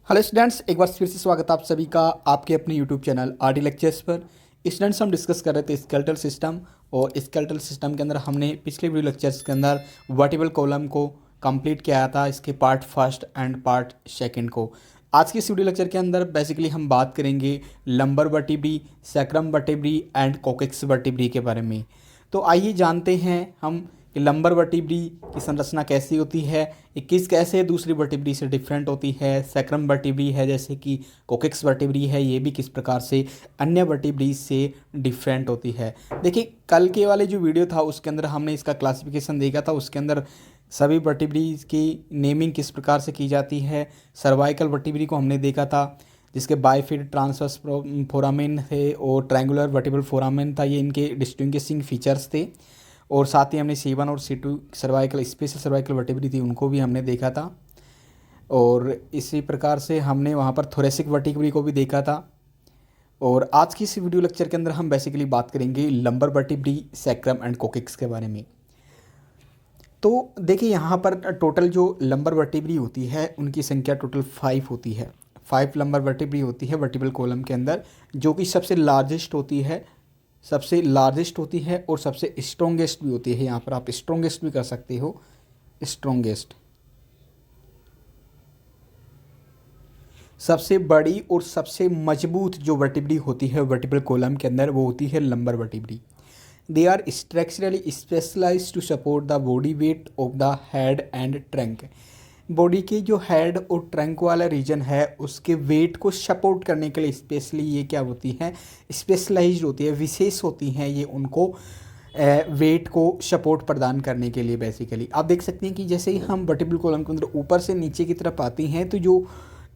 Hello students, एक बार फिर से स्वागत है आप सभी का आपके अपने यूट्यूब चैनल आरडी लेक्चर्स पर। स्टूडेंट्स, हम डिस्कस कर रहे थे स्केलेटल सिस्टम, और स्केलेटल सिस्टम के अंदर हमने पिछले वीडियो लेक्चर्स के अंदर वर्टिबल कॉलम को कंप्लीट किया था, इसके part first and part second को। आज की इस वीडियो लेक्चर के अंदर बेसिकली हम बात करेंगे lumbar vertebrae, sacrum vertebrae and coccyx vertebrae के बारे में। तो आइए जानते हैं हम कि लंबर वर्टिब्री की संरचना कैसी होती है, ये किस कैसे दूसरी वर्टिब्री से डिफरेंट होती है, सैक्रम वर्टिब्री है जैसे कि कोकेक्स वर्टिब्री है, ये भी किस प्रकार से अन्य वर्टिब्री से डिफरेंट होती है। देखिए, कल के वाले जो वीडियो था उसके अंदर हमने इसका क्लासिफिकेशन देखा था, उसके अंदर सभी वर्टिब्रीज की नेमिंग किस प्रकार से की जाती है। सर्वाइकल वर्टिब्री को हमने देखा था जिसके बाइफिड ट्रांसवर्स फोरामेन थे और ट्रायंगुलर वर्टिब्रल फोरामेन था, ये इनके डिस्टिंग्विशिंग फीचर्स थे। और साथ ही हमने C1 और C2 cervical special cervical vertebrae थी, उनको भी हमने देखा था। और इसी प्रकार से हमने वहाँ पर थोरेसिक वर्टिब्री को भी देखा था। और आज की इस वीडियो लेक्चर के अंदर हम बेसिकली बात करेंगे लंबर वर्टिब्री, सैक्रम एंड कोकेक्स के बारे में। तो देखिए, यहाँ पर टोटल जो लंबर वर्टिब्री होती है उनकी संख्या टोटल 5 होती है। 5 लंबर वर्टिब्री होती है वर्टिब्रल कॉलम के अंदर, जो कि सबसे लार्जेस्ट होती है, और सबसे स्ट्रॉन्गेस्ट भी होती है। यहाँ पर आप स्ट्रॉन्गेस्ट भी कर सकते हो, स्ट्रॉन्गेस्ट। सबसे बड़ी और सबसे मजबूत जो वर्टिब्री होती है वर्टिब्रल कॉलम के अंदर वो होती है lumbar vertebrae. They are structurally specialised to support the body weight of the head and trunk. Body के जो हेड और ट्रंक वाला रीजन है उसके वेट को सपोर्ट करने के लिए स्पेशली ये क्या होती हैं, स्पेशलाइज्ड होती है, विशेष होती हैं ये उनको वेट को सपोर्ट प्रदान करने के लिए। बेसिकली आप देख सकते हैं कि जैसे ही हम वर्टिब्रल कॉलम के अंदर ऊपर से नीचे की तरफ आती हैं तो जो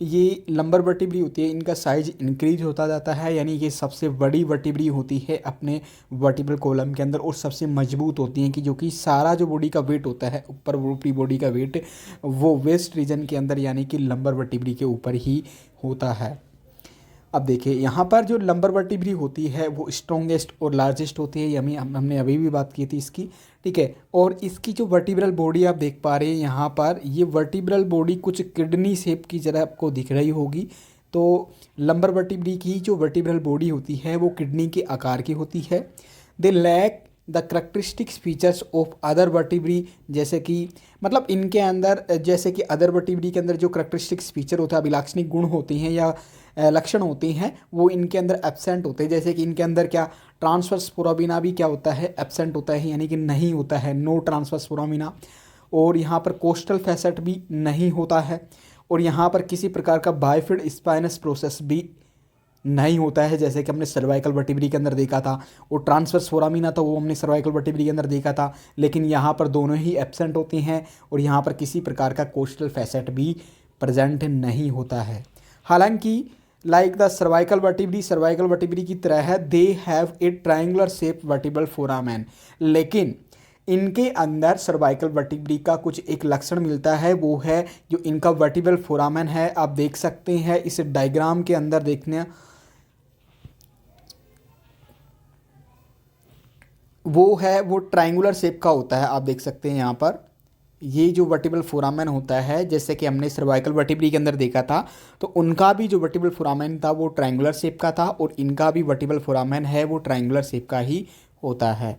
ये लंबर वर्टिब्री होती है इनका साइज इंक्रीज होता जाता है, यानी ये सबसे बड़ी वर्टिब्री होती है अपने वर्टिब्रल कॉलम के अंदर, और सबसे मजबूत होती हैं कि जो कि सारा जो बॉडी का वेट होता है, ऊपर ऊपरी बॉडी का वेट वो वेस्ट रीजन के अंदर यानी कि लंबर वर्टिब्री के ऊपर ही होता है। अब देखिए, यहाँ पर जो लंबर वर्टिब्री होती है वो स्ट्रॉन्गेस्ट और लार्जेस्ट होती है, यही हमने अभी भी बात की थी इसकी, ठीक है। और इसकी जो वर्टिब्रल बॉडी आप देख पा रहे हैं यहाँ पर, ये वर्टिब्रल बॉडी कुछ किडनी शेप की तरह आपको दिख रही होगी। तो लंबर वर्टिब्री की जो वर्टिब्रल बॉडी होती है वो किडनी के आकार की होती है। They lack the characteristics features of other vertebrae, जैसे कि मतलब इनके अंदर जैसे कि अदर वर्टिब्री के अंदर जो करेक्टरिस्टिक्स फीचर होता है, अभिलाक्षणिक गुण होती हैं या लक्षण होते हैं, वो इनके अंदर एब्सेंट होते हैं। जैसे कि इनके अंदर क्या, ट्रांसवर्स फोरामिना भी क्या होता है, एब्सेंट होता है, यानी कि नहीं होता है, नो ट्रांसवर्स फोरामिना। और यहाँ पर कोस्टल फैसेट भी नहीं होता है, और यहाँ पर किसी प्रकार का बाइफिड स्पाइनस प्रोसेस भी नहीं होता है, जैसे कि हमने सर्वाइकल वर्टिब्री के अंदर देखा था। और ट्रांसवर्स फोरामिना था वो हमने सर्वाइकल वर्टिब्री के अंदर देखा था, लेकिन यहाँ पर दोनों ही एब्सेंट होती हैं, और यहाँ पर किसी प्रकार का कोस्टल फैसेट भी प्रेजेंट नहीं होता है। हालांकि लाइक द सर्वाइकल वर्टिब्री की तरह है, they have a triangular shape vertebral foramen, लेकिन इनके अंदर सर्वाइकल वर्टिब्री का कुछ एक लक्षण मिलता है, वो है जो इनका वर्टिब्रल फोरामेन है। आप देख सकते हैं इस डायग्राम के अंदर, देखने वो ट्रायंगुलर शेप का होता है। आप देख सकते हैं यहाँ पर ये जो वर्टिब्रल फोरामेन होता है, जैसे कि हमने सर्वाइकल वर्टिब्री के अंदर देखा था, तो उनका भी जो वर्टिब्रल फोरामेन था वो ट्रायंगुलर शेप का था, और इनका भी वर्टिब्रल फोरामेन है वो ट्रायंगुलर शेप का ही होता है।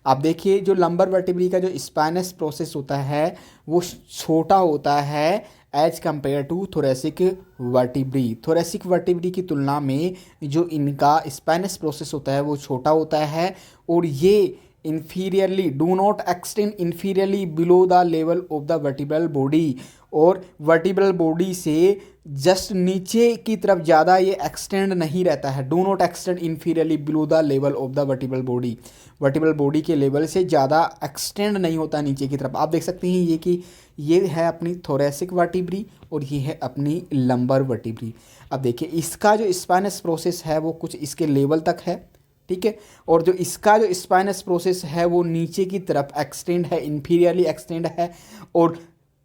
आप देखिए, जो लंबर वर्टिब्री का जो स्पाइनस प्रोसेस होता है वो छोटा होता है as compare to thoracic vertebrae. Thoracic vertebrae की तुलना में जो इनका स्पाइनस प्रोसेस होता है वो छोटा होता है, और ये inferiorly do not extend inferiorly below the level of the vertebral body, और वर्टिब्रल बॉडी से जस्ट नीचे की तरफ ज़्यादा ये एक्सटेंड नहीं रहता है। Do not extend inferiorly below the level of the vertebral body, vertebral body के लेवल से ज़्यादा एक्सटेंड नहीं होता नीचे की तरफ। आप देख सकते हैं ये कि ये है अपनी थोरेसिक वर्टिब्री और ये है अपनी लंबर वर्टिब्री। अब देखिए, इसका जो स्पाइनस प्रोसेस है वो कुछ इसके लेवल तक है, ठीक है, और जो इसका जो स्पाइनस प्रोसेस है वो नीचे की तरफ एक्सटेंड है, इन्फीरियरली एक्सटेंड है और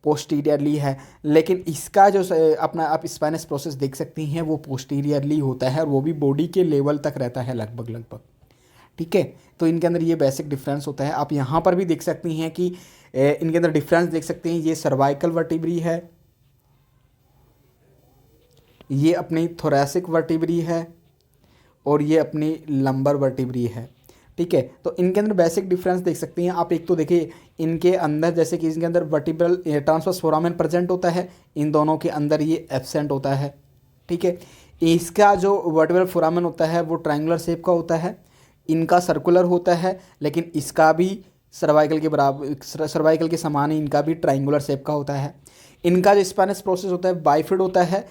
पोस्टीरियरली है। लेकिन इसका जो अपना आप स्पाइनस प्रोसेस देख सकती हैं वो पोस्टीरियरली होता है, और वो भी बॉडी के लेवल तक रहता है लगभग, ठीक है। तो इनके अंदर ये बेसिक डिफरेंस होता है। आप यहाँ पर भी देख सकती हैं कि इनके अंदर डिफरेंस देख सकते हैं। ये सर्वाइकल वर्टिब्री है ये अपनी थोरैसिक वर्टिब्री है और ये अपनी लंबर वर्टिब्री है। ठीक है, तो इनके अंदर बेसिक डिफरेंस देख सकते हैं आप। एक तो देखिए इनके अंदर जैसे कि इनके अंदर वर्टिब्रल ट्रांसवर्स फोरामेन प्रेजेंट होता है, इन दोनों के अंदर ये एब्सेंट होता है। ठीक है, इसका जो वर्टिब्रल फोरामेन होता है वो ट्रायंगुलर शेप का होता है, इनका सर्कुलर होता है, लेकिन इसका भी सर्वाइकल के बराबर, सर्वाइकल के समान ही इनका भी ट्रायंगुलर शेप का होता है। इनका जो स्पाइनस प्रोसेस होता है बाइफिड होता है,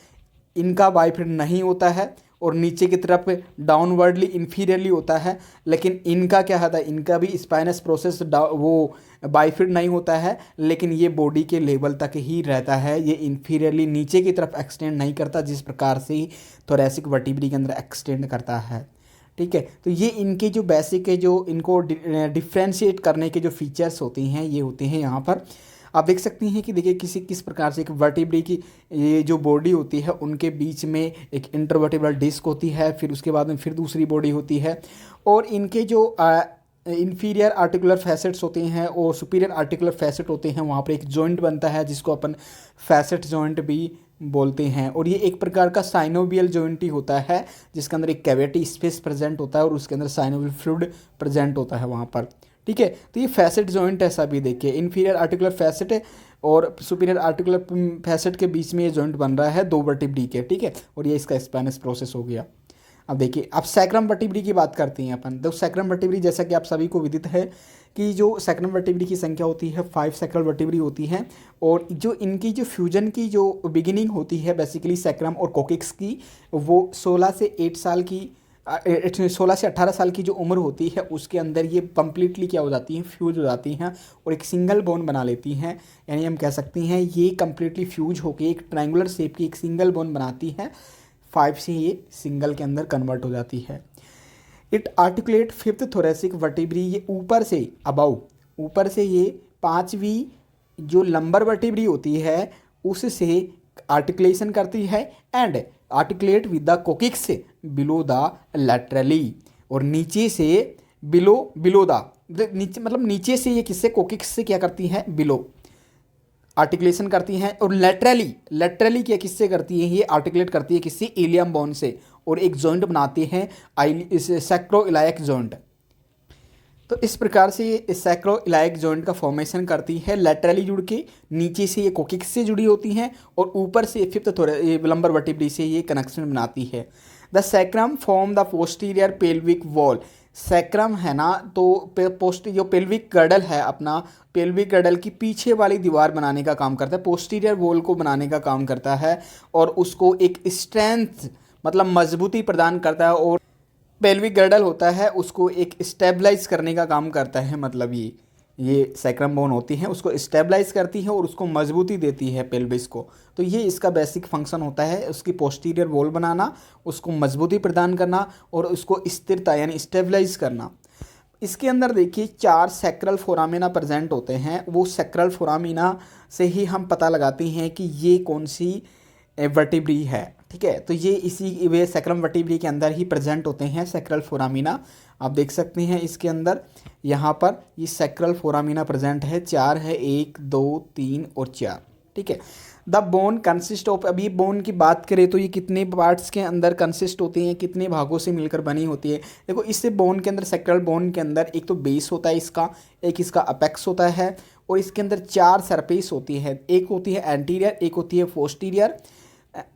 इनका बाइफिड नहीं होता है और नीचे की तरफ डाउनवर्डली इन्फीरियरली होता है। लेकिन इनका क्या होता है, इनका भी स्पाइनस प्रोसेस वो बाइफिड नहीं होता है, लेकिन ये बॉडी के लेवल तक ही रहता है, ये इन्फीरियरली नीचे की तरफ एक्सटेंड नहीं करता जिस प्रकार से ही थोरैसिक वर्टिब्री के अंदर एक्सटेंड करता है। ठीक है, तो ये इनके जो बेसिक है, जो इनको डिफ्रेंशिएट करने के जो फीचर्स होते हैं ये होते हैं यहाँ पर। आप देख सकती हैं कि देखिए किस प्रकार से एक वर्टिब्री की ये जो बॉडी होती है उनके बीच में एक इंटरवर्टिब्रल डिस्क होती है, फिर उसके बाद में फिर दूसरी बॉडी होती है, और इनके जो इन्फीरियर आर्टिकुलर फैसेट्स होते हैं और सुपीरियर आर्टिकुलर फैसेट होते हैं, वहाँ पर एक जॉइंट बनता है जिसको अपन फैसेट जॉइंट भी बोलते हैं। और ये एक प्रकार का साइनोवियल जॉइंट ही होता है जिसके अंदर एक कैविटी स्पेस प्रेजेंट होता है और उसके अंदर साइनोवियल फ्लूइड प्रेजेंट होता है वहाँ पर। ठीक है, तो ये फैसेट जॉइंट ऐसा भी देखिए, इन्फीरियर आर्टिकुलर फैसेट है और सुपीरियर आर्टिकुलर फैसेट के बीच में ये जॉइंट बन रहा है दो वर्टिब्री के। ठीक है, और ये इसका स्पाइनस प्रोसेस हो गया। अब देखिए अब सैक्रम वर्टिब्री की बात करते हैं अपन। तो सैक्रम वर्टिब्री जैसा कि आप सभी को विदित है कि जो सैक्रम वर्टिब्री की संख्या होती है 5 सैक्रल वर्टिब्री होती हैं, और जो इनकी जो फ्यूजन की जो बिगिनिंग होती है बेसिकली सैक्रम और कोकिक्स की, वो 16 से 18 साल की जो उम्र होती है उसके अंदर ये कंप्लीटली क्या हो जाती हैं, फ्यूज हो जाती हैं और एक सिंगल बोन बना लेती हैं। यानी हम कह सकते हैं ये कंप्लीटली फ्यूज होकर एक ट्रायंगुलर शेप की एक सिंगल बोन बनाती हैं। 5 से ये सिंगल के अंदर कन्वर्ट हो जाती है। It articulate fifth thoracic vertebrae, ये ऊपर से अबाउ, ऊपर से ये 5वीं जो लंबर वर्टिब्री होती है उससे आर्टिकुलेशन करती है and articulate with the coccyx below the laterally, और नीचे से बिलो द नीचे मतलब नीचे से ये किससे, कोकिक्स से क्या करती है, बिलो आर्टिकुलेशन करती हैं, और लेटरली क्या किससे करती है, ये आर्टिकुलेट करती है किससे, इलियम बोन से, और एक जॉइंट बनाते हैं सैक्रोइलाइक जॉइंट। तो इस प्रकार से ये सैक्रोइलाइक जॉइंट का फॉर्मेशन करती है, लेटरली जुड़ के, नीचे से ये कोकिक्स से जुड़ी होती हैं और ऊपर से फिफ्थ लंबर वर्टिब्री से ये कनेक्शन बनाती है। The sacrum form the posterior pelvic wall, sacrum है ना, तो जो पेल्विक गर्डल है अपना, पेल्विक गर्डल की पीछे वाली दीवार बनाने का काम करता है, पोस्टीरियर वॉल को बनाने का काम करता है और उसको एक स्ट्रेंथ मतलब मजबूती प्रदान करता है, और पेल्विक गर्डल होता है उसको एक स्टेबलाइज करने का काम करता है। मतलब ये सैक्रम बोन होती हैं उसको स्टेबलाइज करती है और उसको मजबूती देती है पेल्विस को। तो ये इसका बेसिक फंक्शन होता है, उसकी पोस्टीरियर वॉल बनाना, उसको मजबूती प्रदान करना और उसको स्थिरता यानी स्टेबलाइज करना। इसके अंदर देखिए 4 सैक्रल फोरामिना प्रेजेंट होते हैं, वो सैक्रल फोरामिना से ही हम पता लगाते हैं कि ये कौन सी वर्टिब्री है। ठीक है, तो ये इसी वे सैक्रम वर्टिब्री के अंदर ही प्रेजेंट होते हैं सैक्रल फोरामिना। आप देख सकते हैं इसके अंदर यहाँ पर ये सैक्रल फोरामिना प्रेजेंट है, 4 है, 1 2 3 और 4। ठीक है, द बोन कंसिस्ट ऑफ, अभी बोन की बात करें तो ये कितने पार्ट्स के अंदर कंसिस्ट होती हैं, कितने भागों से मिलकर बनी होती है। देखो इससे बोन के अंदर, सैक्रल बोन के अंदर एक तो बेस होता है इसका, एक इसका अपेक्स होता है और इसके अंदर 4 सरफेस होती है, एक होती है एंटीरियर, एक होती है पोस्टीरियर।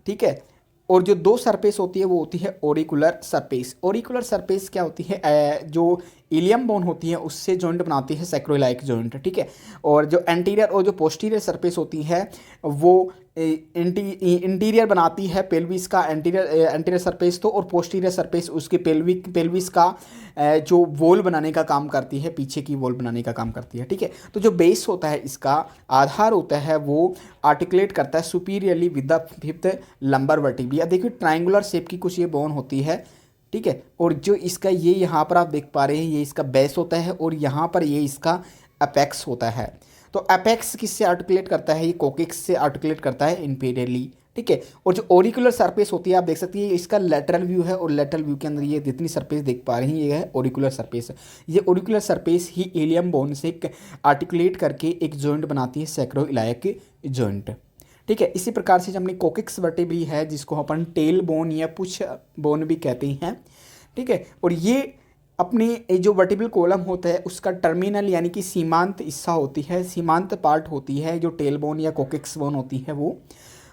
ठीक है, और जो 2 सरफेस होती है वो होती है ऑरिकुलर सरफेस। ऑरिकुलर सरफेस क्या होती है, जो इलियम बोन होती है उससे जॉइंट बनाती है सैक्रोइलाइक जॉइंट। ठीक है, और जो एंटीरियर और जो पोस्टीरियर सरफेस होती है वो इंटीरियर बनाती है पेल्विस का, एंटीरियर सरफेस तो, और पोस्टीरियर सरफेस उसके पेल्विस का जो वॉल बनाने का काम करती है, पीछे की वॉल बनाने का काम करती है। ठीक है, तो जो बेस होता है इसका आधार होता है वो आर्टिकुलेट करता है superiorly with the fifth lumbar vertebrae. अब देखिए ट्रायंगुलर शेप की कुछ ये बोन होती है। ठीक है, और जो इसका ये यहाँ पर आप देख पा रहे हैं ये इसका बेस होता है और यहाँ पर ये इसका अपेक्स होता है। तो अपेक्स किससे आर्टिकुलेट करता है, ये कोकिक्स से आर्टिकुलेट करता है इंफीरियरली। ठीक है, और जो ऑरिकुलर सरफेस होती है आप देख सकती है इसका लेटरल व्यू है, और लेटरल व्यू के अंदर ये जितनी सरफेस देख पा रही हैं ये है ऑरिकुलर सरफेस। ये ऑरिकुलर सरफेस ही इलियम बोन से आर्टिकुलेट करके एक जॉइंट बनाती है सैक्रोइलाइक जॉइंट। ठीक है। इसी प्रकार से जो अपनी कोकिक्स वर्टिब्री है जिसको अपन टेल बोन या पुश बोन भी कहते हैं, ठीक है। और ये अपनी जो वर्टिब्रल कॉलम होता है उसका टर्मिनल यानी कि सीमांत हिस्सा होती है, सीमांत पार्ट होती है जो टेल बोन या कोकिक्स बोन होती है वो।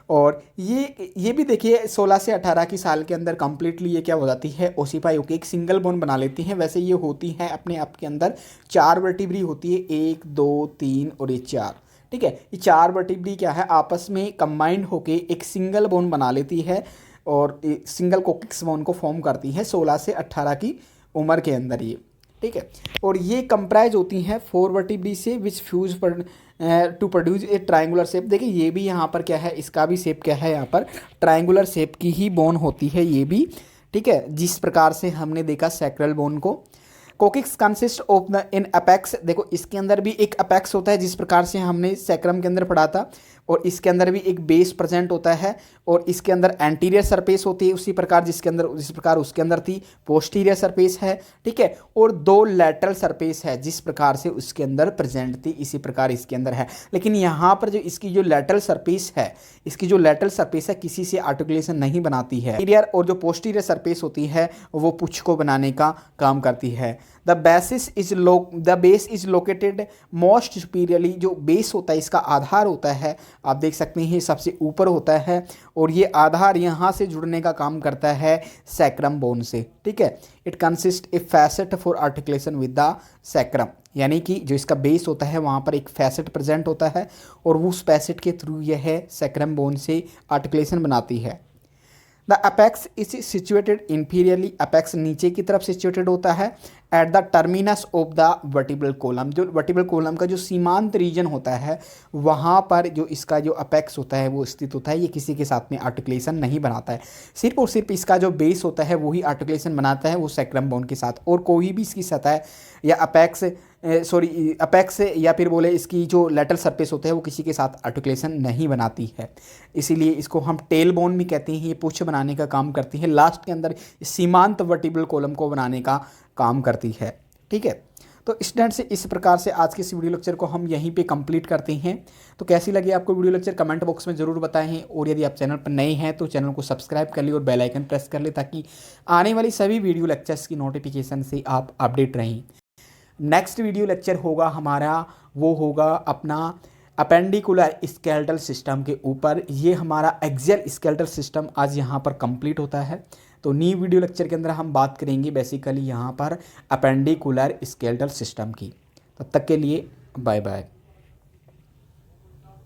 और ये भी देखिए 16 से 18 की साल के अंदर कम्प्लीटली ये क्या हो जाती है, ओसिफाई होकर एक सिंगल बोन बना लेती हैं। वैसे ये होती है अपने आप के अंदर 4 वर्टिब्री होती है, 1 2 3 और ये 4, ठीक है। ये 4 वर्टिब्री क्या है आपस में कंबाइंड होके एक सिंगल बोन बना लेती है और सिंगल कोकिक्स बोन को फॉर्म करती है 16 से 18 की उम्र के अंदर ये, ठीक है। और ये कंप्राइज होती हैं 4 वर्टिब्री से विच फ्यूज पर to produce a triangular shape. देखिए ये भी यहाँ पर क्या है, इसका भी शेप क्या है, यहाँ पर ट्रायंगुलर शेप की ही बोन होती है ये भी, ठीक है। जिस प्रकार से हमने देखा सैक्रल बोन को। Coccyx consist of the in apex, देखो इसके अंदर भी एक अपेक्स होता है जिस प्रकार से हमने सैक्रम के अंदर पढ़ा था, और इसके अंदर भी एक बेस प्रेजेंट होता है, और इसके अंदर एंटीरियर सरफेस होती है उसी प्रकार जिस प्रकार उसके अंदर थी पोस्टीरियर सरफेस है, ठीक है। और 2 लैटरल सरफेस है जिस प्रकार से उसके अंदर प्रेजेंट थी इसी प्रकार इसके अंदर है। लेकिन यहाँ पर जो इसकी जो लैटरल सरफेस है, इसकी जो लैटरल सरफेस है किसी से आर्टिकुलेशन नहीं बनाती है। इंटीरियर और जो पोस्टीरियर सरफेस होती है वो पुछ को बनाने का काम करती है। The base is located most superiorly, जो बेस होता है इसका आधार होता है, आप देख सकते हैं सबसे ऊपर होता है, और ये आधार यहाँ से जुड़ने का काम करता है सैक्रम बोन से, ठीक है। It consist A facet for articulation with the sacrum, यानी कि जो इसका बेस होता है वहाँ पर एक फैसेट प्रेजेंट होता है और उस फैसेट के थ्रू यह सैक्रम बोन से आर्टिकुलेशन बनाती है। The apex is situated inferiorly, apex नीचे की तरफ सिचुएटेड होता है at the terminus of the vertebral column, जो वर्टिब्रल कॉलम का जो सीमांत रीजन होता है वहाँ पर जो इसका जो अपेक्स होता है वो स्थित होता है। ये किसी के साथ में आर्टिकुलेशन नहीं बनाता है, सिर्फ और सिर्फ इसका जो बेस होता है वही आर्टिकुलेशन बनाता है वो सैक्रम बोन के साथ, और कोई भी इसकी सतह या अपेक्स या फिर बोले इसकी जो लेटरल सरफेस होता है वो किसी के साथ आर्टिकुलेशन नहीं बनाती है। इसीलिए इसको हम टेल बोन भी कहते हैं, ये पुछ बनाने का काम करती है, लास्ट के अंदर सीमांत वर्टिब्रल कॉलम को बनाने का काम करती है, ठीक है। तो स्टूडेंट से इस प्रकार से आज के इस वीडियो लेक्चर को हम यहीं पे कंप्लीट करते हैं। तो कैसी लगी आपको वीडियो लेक्चर कमेंट बॉक्स में ज़रूर बताएं, और यदि आप चैनल पर नए हैं तो चैनल को सब्सक्राइब कर लिए और बेल आइकन प्रेस कर ले ताकि आने वाली सभी वीडियो लेक्चर्स की नोटिफिकेशन से आप अपडेट रहें। नेक्स्ट वीडियो लेक्चर होगा हमारा, वो होगा अपना अपेंडिकुलर स्केलेटल सिस्टम के ऊपर। ये हमारा एक्सियल स्केलेटल सिस्टम आज यहाँ पर कंप्लीट होता है। तो न्यू वीडियो लेक्चर के अंदर हम बात करेंगे बेसिकली यहाँ पर अपेंडिकुलर स्केलेटल सिस्टम की। तब तक के लिए बाय बाय।